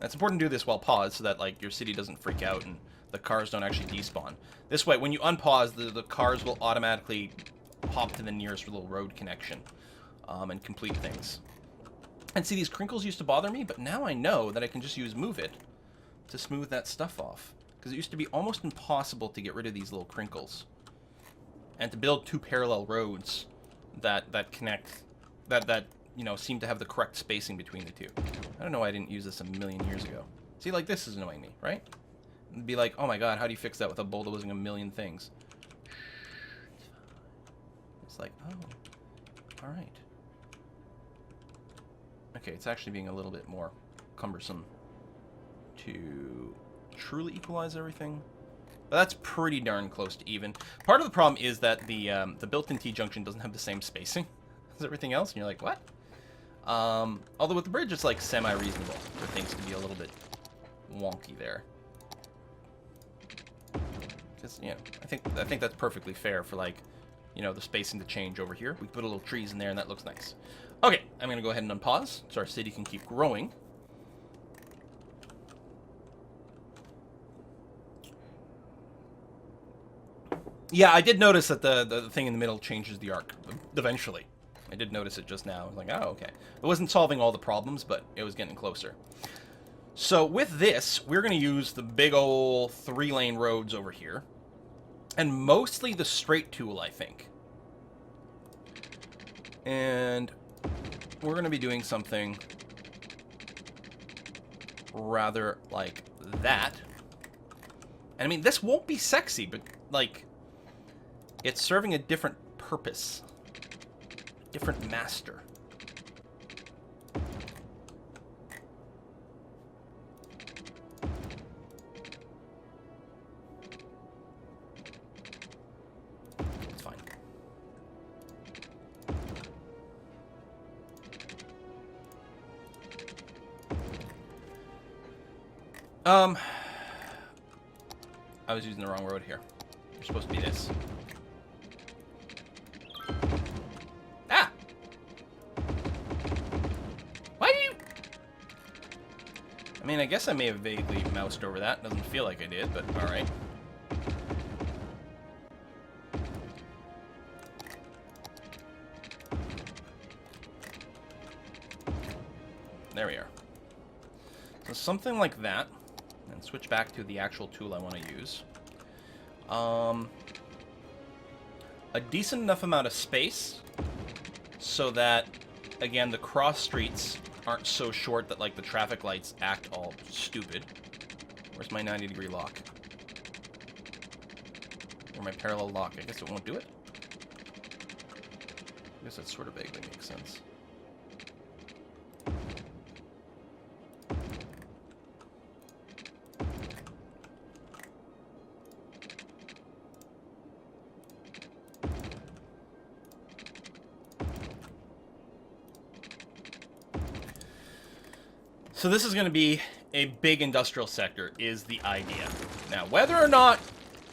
It's important to do this while paused so that, like, your city doesn't freak out and the cars don't actually despawn. This way, when you unpause, the cars will automatically hop to the nearest little road connection and complete things. And see, these crinkles used to bother me, but now I know that I can just use Move It to smooth that stuff off. Because it used to be almost impossible to get rid of these little crinkles. And to build 2 parallel roads that connect, that you know, seem to have the correct spacing between the two. I don't know why I didn't use this a million years ago. See, like, this is annoying me, right? It'd be like, oh my god, how do you fix that without bulldozing a million things? It's like, oh, alright. Okay, it's actually being a little bit more cumbersome to truly equalize everything. But that's pretty darn close to even. Part of the problem is that the built-in T-junction doesn't have the same spacing as everything else, and you're like, what? Although with the bridge, it's like semi-reasonable for things to be a little bit wonky there. Because, you know, I think that's perfectly fair for, like, you know, the spacing to change over here. We put a little trees in there, and that looks nice. Okay, I'm gonna go ahead and unpause so our city can keep growing. Yeah, I did notice that the thing in the middle changes the arc eventually. I did notice it just now. I was like, oh, okay. It wasn't solving all the problems, but it was getting closer. So with this, we're going to use the big old 3-lane roads over here. And mostly the straight tool, I think. And we're going to be doing something rather like that. And I mean, this won't be sexy, but, like, it's serving a different purpose. Different master. It's fine. I was using the wrong road here. You're supposed to be this. I mean, I guess I may have vaguely moused over that. Doesn't feel like I did, but alright. There we are. So something like that. And switch back to the actual tool I want to use. A decent enough amount of space so that, again, the cross streets aren't so short that, like, the traffic lights act all stupid. Where's my 90-degree lock? Or my parallel lock? I guess it won't do it? I guess that sort of vaguely makes sense. So this is going to be a big industrial sector, is the idea. Now, whether or not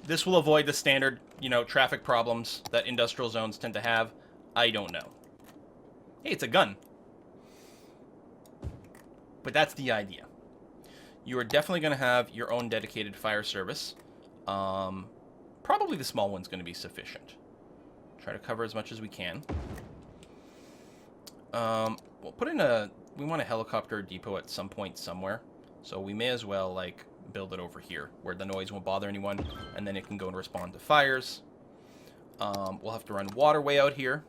this will avoid the standard, you know, traffic problems that industrial zones tend to have, I don't know. Hey, it's a gun. But that's the idea. You are definitely going to have your own dedicated fire service. Probably the small one's going to be sufficient. Try to cover as much as we can. We'll put in a... We want a helicopter depot at some point somewhere. So we may as well, like, build it over here, where the noise won't bother anyone, and then it can go and respond to fires. We'll have to run waterway out here.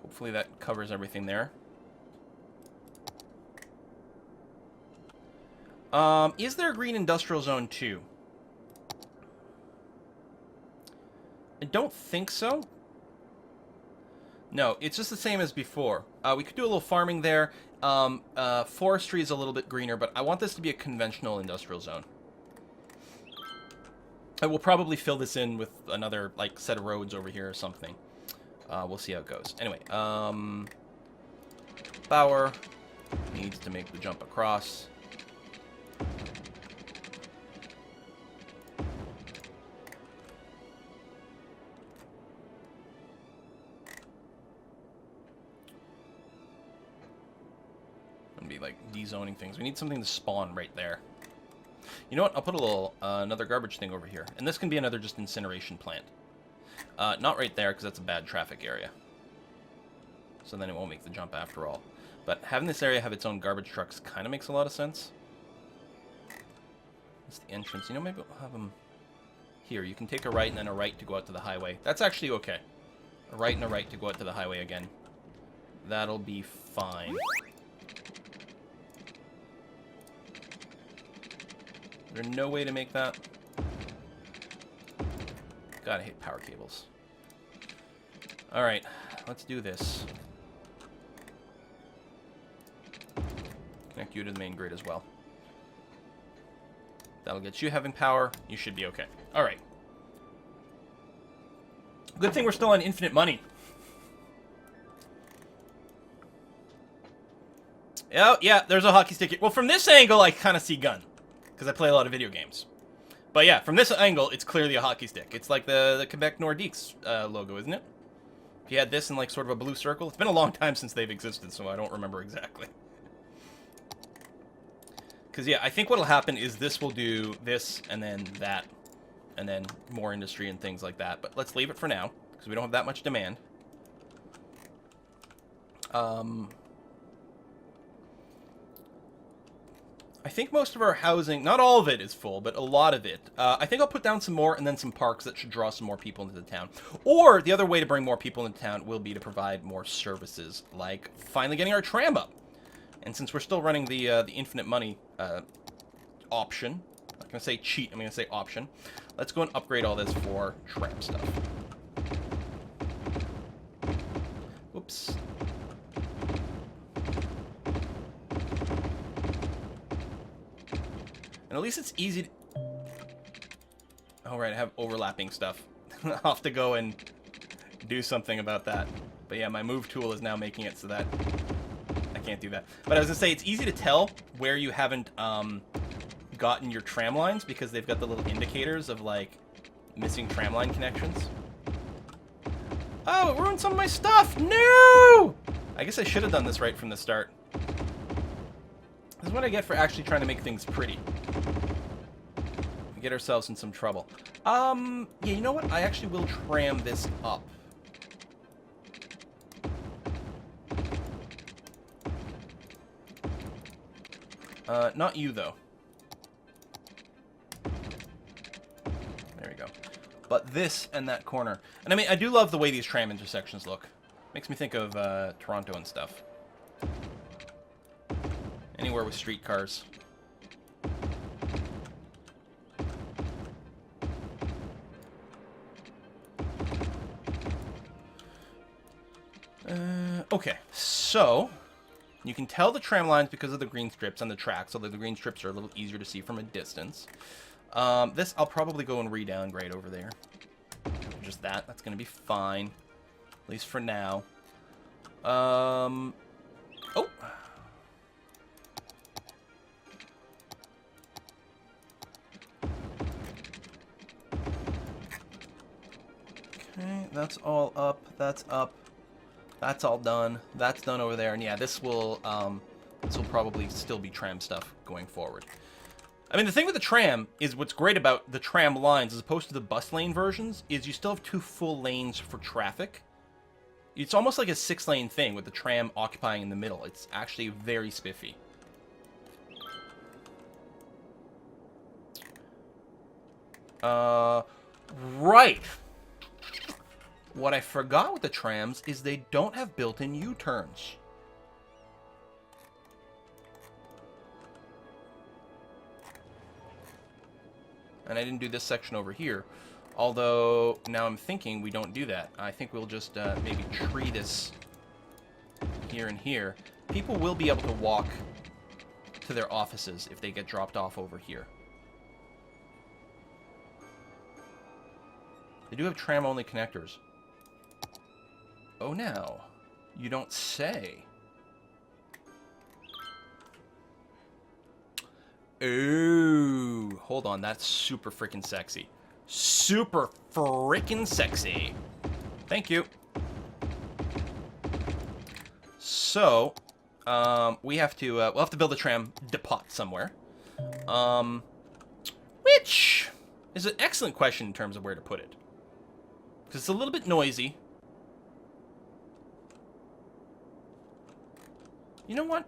Hopefully that covers everything there. Is there a green industrial zone too? I don't think so. No, it's just the same as before. We could do a little farming there. Forestry is a little bit greener, but I want this to be a conventional industrial zone. I will probably fill this in with another, like, set of roads over here or something. We'll see how it goes. Anyway, Bauer needs to make the jump across. already, like, dezoning things. We need something to spawn right there. You know what? I'll put a little, another garbage thing over here. And this can be another just incineration plant. Not right there, because that's a bad traffic area. So then it won't make the jump after all. But having this area have its own garbage trucks kind of makes a lot of sense. That's the entrance. You know, maybe we'll have them here. You can take a right and then a right to go out to the highway. That's actually okay. A right and a right to go out to the highway again. That'll be fine. Is there no way to make that? God, I hate power cables. Alright, let's do this. Connect you to the main grid as well. That'll get you having power. You should be okay. Alright. Good thing we're still on infinite money. Oh, yeah, there's a hockey stick here. Well, from this angle, I kind of see gun. Because I play a lot of video games. But yeah, from this angle, it's clearly a hockey stick. It's like the Quebec Nordiques logo, isn't it? If you had this in like sort of a blue circle. It's been a long time since they've existed, so I don't remember exactly. Because yeah, I think what'll happen is this will do this, and then that, and then more industry and things like that. But let's leave it for now, because we don't have that much demand. I think most of our housing, not all of it is full, but a lot of it. I think I'll put down some more and then some parks that should draw some more people into the town. Or the other way to bring more people into town will be to provide more services, like finally getting our tram up. And since we're still running the infinite money option, I'm not going to say cheat, I'm going to say option, let's go and upgrade all this for tram stuff. Oops. And at least it's easy to... Oh, right, I have overlapping stuff. I'll have to go and do something about that. But yeah, my move tool is now making it so that I can't do that. But I was going to say, it's easy to tell where you haven't gotten your tram lines because they've got the little indicators of, like, missing tram line connections. Oh, it ruined some of my stuff! No! I guess I should have done this right from the start. This is what I get for actually trying to make things pretty. We get ourselves in some trouble. Yeah, you know what? I actually will tram this up. Not you, though. There we go. But this and that corner. And I mean, I do love the way these tram intersections look. Makes me think of Toronto and stuff. Anywhere with streetcars. Okay, so you can tell the tram lines because of the green strips on the tracks, although the green strips are a little easier to see from a distance. This I'll probably go and re-downgrade over there. Just that. That's going to be fine. At least for now. Oh! Okay, that's all up. That's up. That's all done. That's done over there. And yeah, this will probably still be tram stuff going forward. I mean, the thing with the tram is what's great about the tram lines as opposed to the bus lane versions is you still have 2 full lanes for traffic. It's almost like a 6-lane thing with the tram occupying in the middle. It's actually very spiffy. Right. What I forgot with the trams is they don't have built-in U-turns. And I didn't do this section over here. Although, now I'm thinking we don't do that. I think we'll just maybe tree this here and here. People will be able to walk to their offices if they get dropped off over here. They do have tram-only connectors. Oh, now. You don't say. Ooh. Hold on. That's super freaking sexy. Super freaking sexy. Thank you. So, we have to, we'll have to build a tram depot somewhere. Which is an excellent question in terms of where to put it. Because it's a little bit noisy. You know what?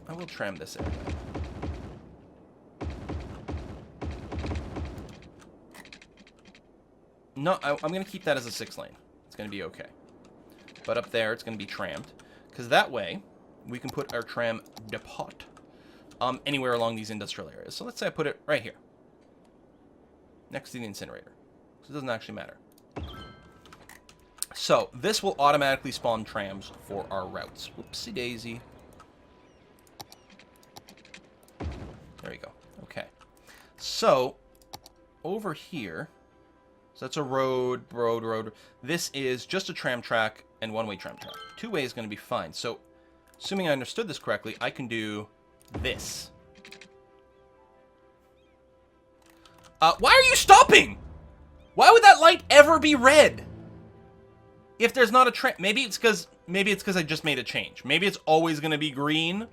I will tram this area. No, I'm going to keep that as a 6-lane. It's going to be okay. But up there, it's going to be trammed. Because that way, we can put our tram depot anywhere along these industrial areas. So let's say I put it right here. Next to the incinerator. So it doesn't actually matter. So, this will automatically spawn trams for our routes. Whoopsie daisy. There we go. Okay. So, over here... So that's a road. This is just a tram track and one-way tram track. Two-way is going to be fine. So, assuming I understood this correctly, I can do this. Why are you stopping? Why would that light ever be red? If there's not a tram... Maybe it's because I just made a change. Maybe it's always going to be green.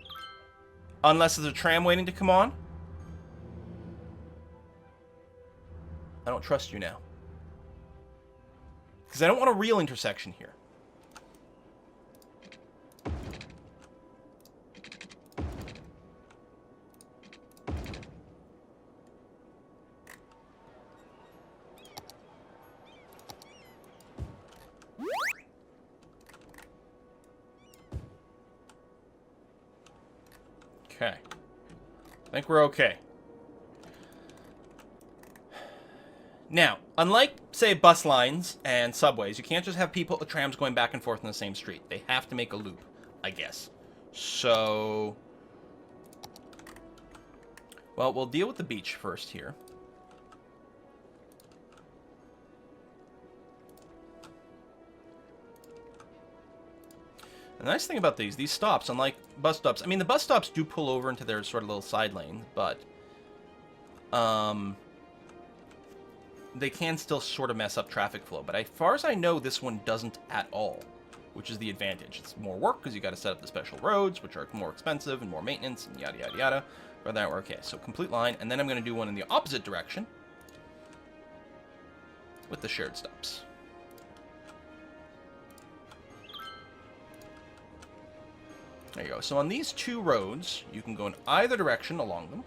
Unless there's a tram waiting to come on. I don't trust you now. Because I don't want a real intersection here. Okay. I think we're okay. Now, unlike, say, bus lines and subways, you can't just have trams going back and forth in the same street. They have to make a loop, I guess. So... Well, we'll deal with the beach first here. The nice thing about these stops, unlike bus stops... I mean, the bus stops do pull over into their sort of little side lane, but... they can still sort of mess up traffic flow. But as far as I know, this one doesn't at all, which is the advantage. It's more work because you got to set up the special roads, which are more expensive and more maintenance and yada, yada, yada. For that, we're okay. So complete line, and then I'm going to do one in the opposite direction with the shared stops. There you go. So on these two roads, you can go in either direction along them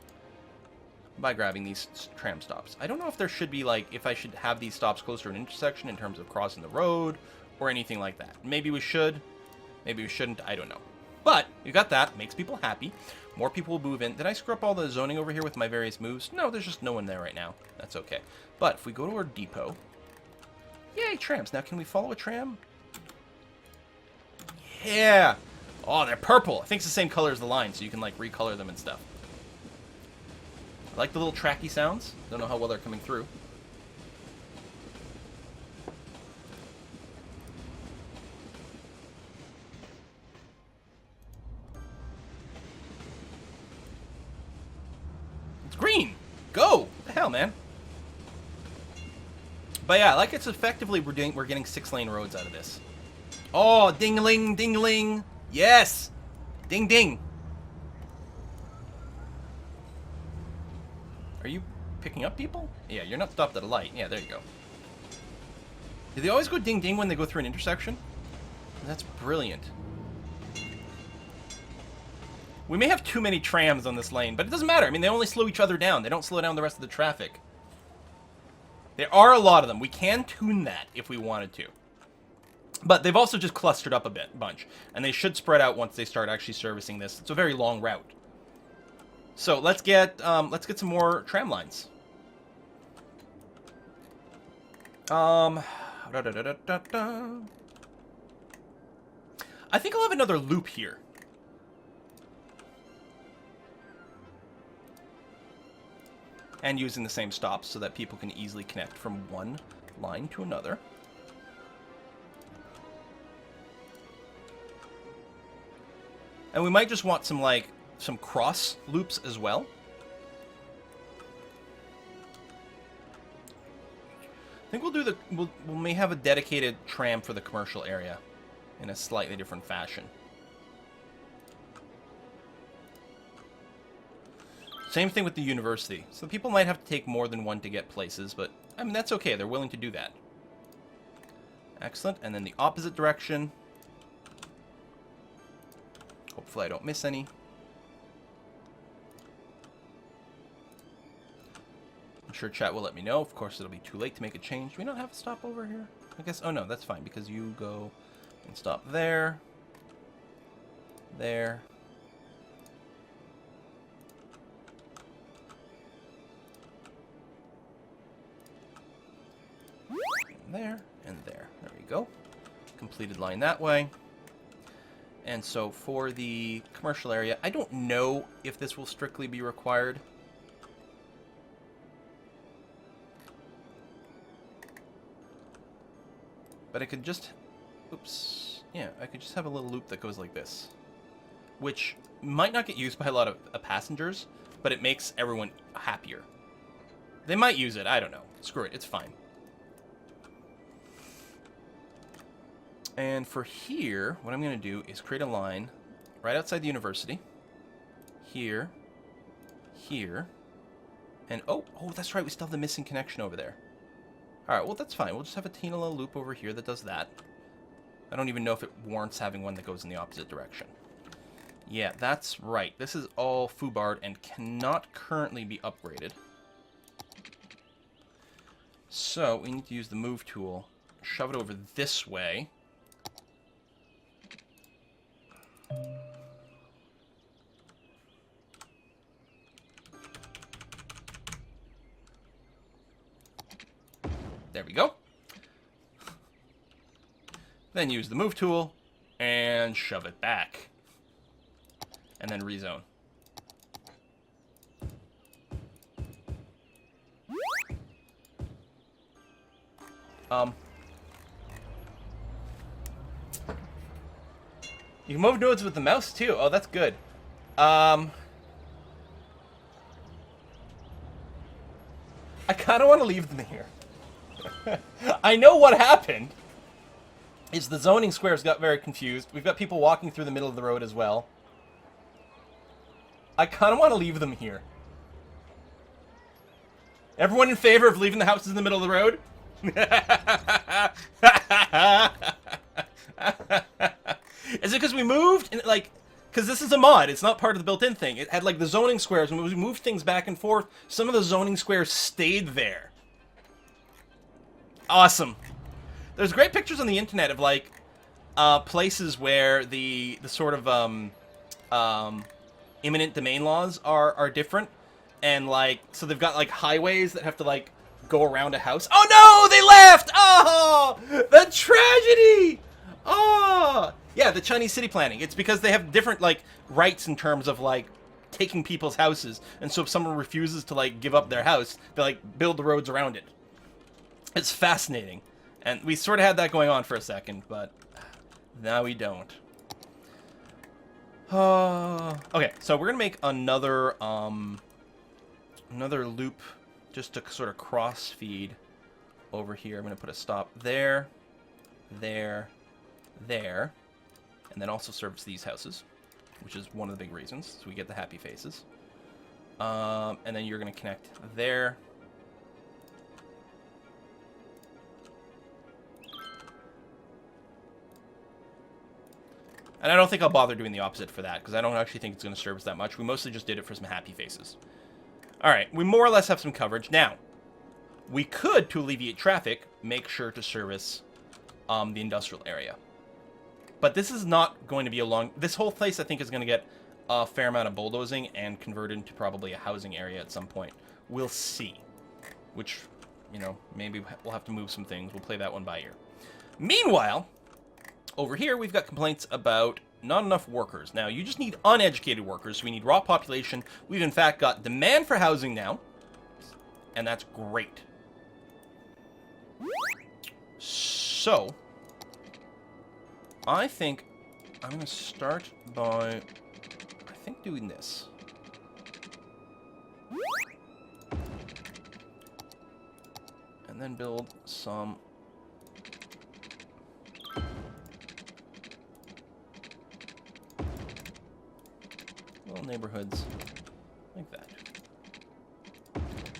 by grabbing these tram stops. I don't know if there should be, like, if I should have these stops closer to an intersection in terms of crossing the road or anything like that. Maybe we should. Maybe we shouldn't. I don't know. But you got that. Makes people happy. More people will move in. Did I screw up all the zoning over here with my various moves? No, there's just no one there right now. That's okay. But if we go to our depot... Yay, trams. Now, can we follow a tram? Yeah! Oh, they're purple. I think it's the same color as the line, so you can, like, recolor them and stuff. I like the little tracky sounds. Don't know how well they're coming through. It's green! Go! What the hell, man? But yeah, like it's effectively we're getting 6-lane roads out of this. Oh, ding-a-ling, ding-a-ling. Yes! Ding, ding. Are you picking up people? Yeah, you're not stopped at a light. Yeah, there you go. Do they always go ding, ding when they go through an intersection? That's brilliant. We may have too many trams on this lane, but it doesn't matter. I mean, they only slow each other down. They don't slow down the rest of the traffic. There are a lot of them. We can tune that if we wanted to. But they've also just clustered up a bunch. And they should spread out once they start actually servicing this. It's a very long route. So let's get some more tram lines. I think I'll have another loop here. And using the same stops so that people can easily connect from one line to another. And we might just want some, like, some cross loops as well. I think we'll we may have a dedicated tram for the commercial area in a slightly different fashion. Same thing with the university. So people might have to take more than one to get places, but I mean, that's okay. They're willing to do that. Excellent. And then the opposite direction. Hopefully I don't miss any. I'm sure chat will let me know. Of course, it'll be too late to make a change. Do we not have a stop over here? I guess... Oh, no, that's fine, because you go and stop there. There. There, and there. There we go. Completed line that way. And so for the commercial area, I don't know if this will strictly be required. But I could just... Oops. Yeah, I could just have a little loop that goes like this. Which might not get used by a lot of passengers, but it makes everyone happier. They might use it, I don't know. Screw it, it's fine. And for here, what I'm going to do is create a line right outside the university. Here. Here. And, oh, that's right, we still have the missing connection over there. Alright, well, that's fine. We'll just have a teeny little loop over here that does that. I don't even know if it warrants having one that goes in the opposite direction. Yeah, that's right. This is all foobarred and cannot currently be upgraded. So, we need to use the move tool, shove it over this way. There we go. Then use the move tool and shove it back. And then rezone. You can move nodes with the mouse too. Oh, that's good. I kind of want to leave them here. I know what happened. Is the zoning squares got very confused. We've got people walking through the middle of the road as well. I kind of want to leave them here. Everyone in favor of leaving the houses in the middle of the road? Is it because we moved? And like, because this is a mod. It's not part of the built-in thing. It had like the zoning squares. When we moved things back and forth, some of the zoning squares stayed there. Awesome. There's great pictures on the internet of like places where the sort of eminent domain laws are different, and like so they've got like highways that have to like go around a house. Oh no, they left! Oh, the tragedy! Oh, yeah, the Chinese city planning. It's because they have different like rights in terms of like taking people's houses, and so if someone refuses to like give up their house, they like build the roads around it. It's fascinating. And we sort of had that going on for a second, but now we don't. Okay, so we're gonna make another another loop just to sort of cross feed over here. I'm gonna put a stop there, there, there, and then also service these houses, which is one of the big reasons, so we get the happy faces. And then you're gonna connect there. And I don't think I'll bother doing the opposite for that, because I don't actually think it's going to service that much. We mostly just did it for some happy faces. Alright, we more or less have some coverage. Now, we could, to alleviate traffic, make sure to service the industrial area. But this is not going to be a long... This whole place, I think, is going to get a fair amount of bulldozing and converted into probably a housing area at some point. We'll see. Which, you know, maybe we'll have to move some things. We'll play that one by ear. Meanwhile... Over here, we've got complaints about not enough workers. Now, you just need uneducated workers. We need raw population. We've, in fact, got demand for housing now. And that's great. So, I think I'm going to start by, I think, doing this. And then build some Little neighborhoods like that.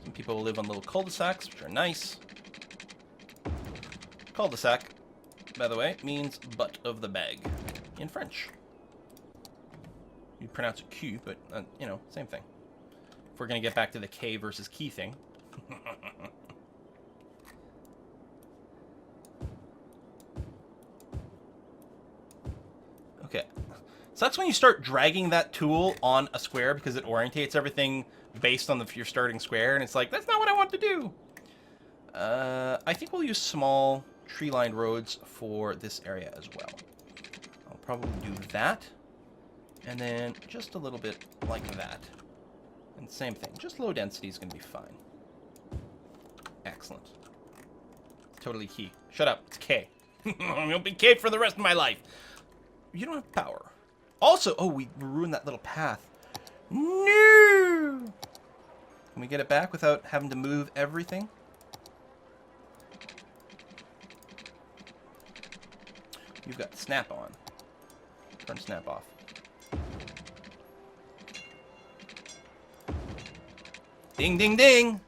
Some people live on little cul-de-sacs, which are nice. Cul-de-sac, by the way, means butt of the bag in French. You pronounce it Q, but, you know, same thing. If we're going to get back to the K versus key thing. Okay. So that's when you start dragging that tool on a square because it orientates everything based on your starting square, and it's like, that's not what I want to do. I think we'll use small tree-lined roads for this area as well. I'll probably do that, and then just a little bit like that. And same thing, just low density is going to be fine. Excellent. Totally key. Shut up, it's K. It'll be K for the rest of my life. You don't have power. Also, oh, we ruined that little path. No! Can we get it back without having to move everything? You've got snap on. Turn snap off. Ding, ding, ding!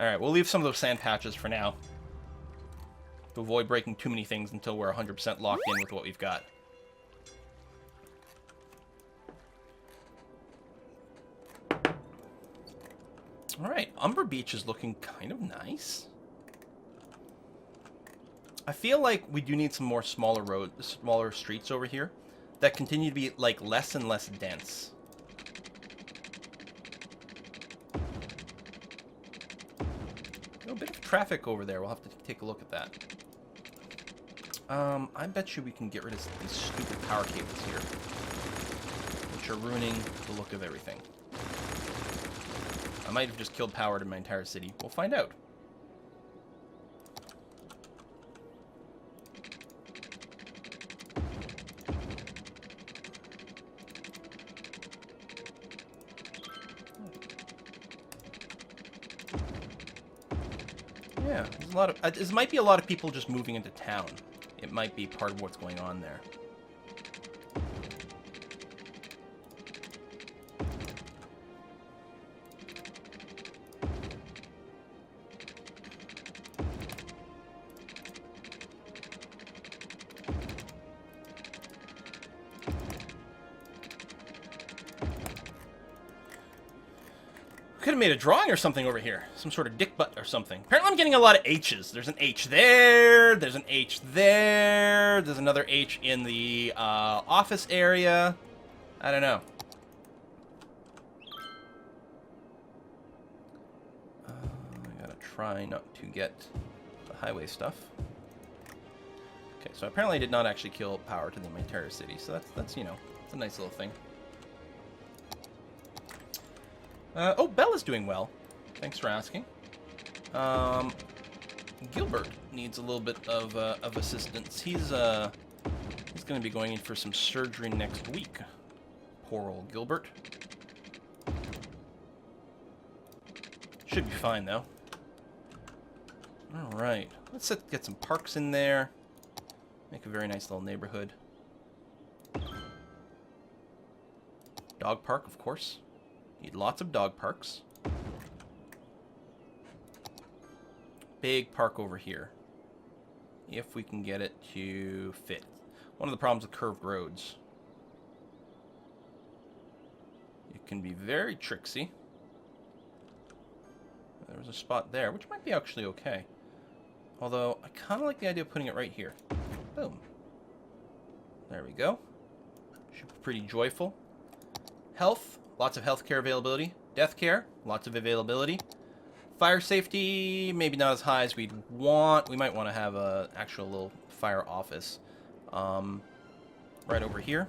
Alright, we'll leave some of those sand patches for now. To avoid breaking too many things until we're 100% locked in with what we've got. Alright, Umbr Beach is looking kind of nice. I feel like we do need some more smaller streets over here that continue to be, like, less and less dense. A bit of traffic over there. We'll have to take a look at that. I bet you we can get rid of these stupid power cables here, which are ruining the look of everything. I might have just killed power to my entire city. We'll find out. Yeah, there's a lot of... this might be a lot of people just moving into town. It might be part of what's going on there. Could have made a drawing or something over here. Some sort of dick butt or something. Apparently I'm getting a lot of H's. There's an H there. There's an H there. There's another H in the office area. I don't know. I gotta try not to get the highway stuff. Okay, so apparently I did not actually kill power to my entire city. So that's you know, it's a nice little thing. Oh, Bella's doing well. Thanks for asking. Gilbert needs a little bit of assistance. He's going to be going in for some surgery next week. Poor old Gilbert. Should be fine, though. All right. Let's get some parks in there. Make a very nice little neighborhood. Dog park, of course. Need lots of dog parks. Big park over here. If we can get it to fit. One of the problems with curved roads. It can be very tricksy. There's a spot there, which might be actually okay. Although, I kind of like the idea of putting it right here. Boom. There we go. Should be pretty joyful. Health. Lots of healthcare availability. Death care, lots of availability. Fire safety, maybe not as high as we'd want. We might want to have a actual little fire office right over here.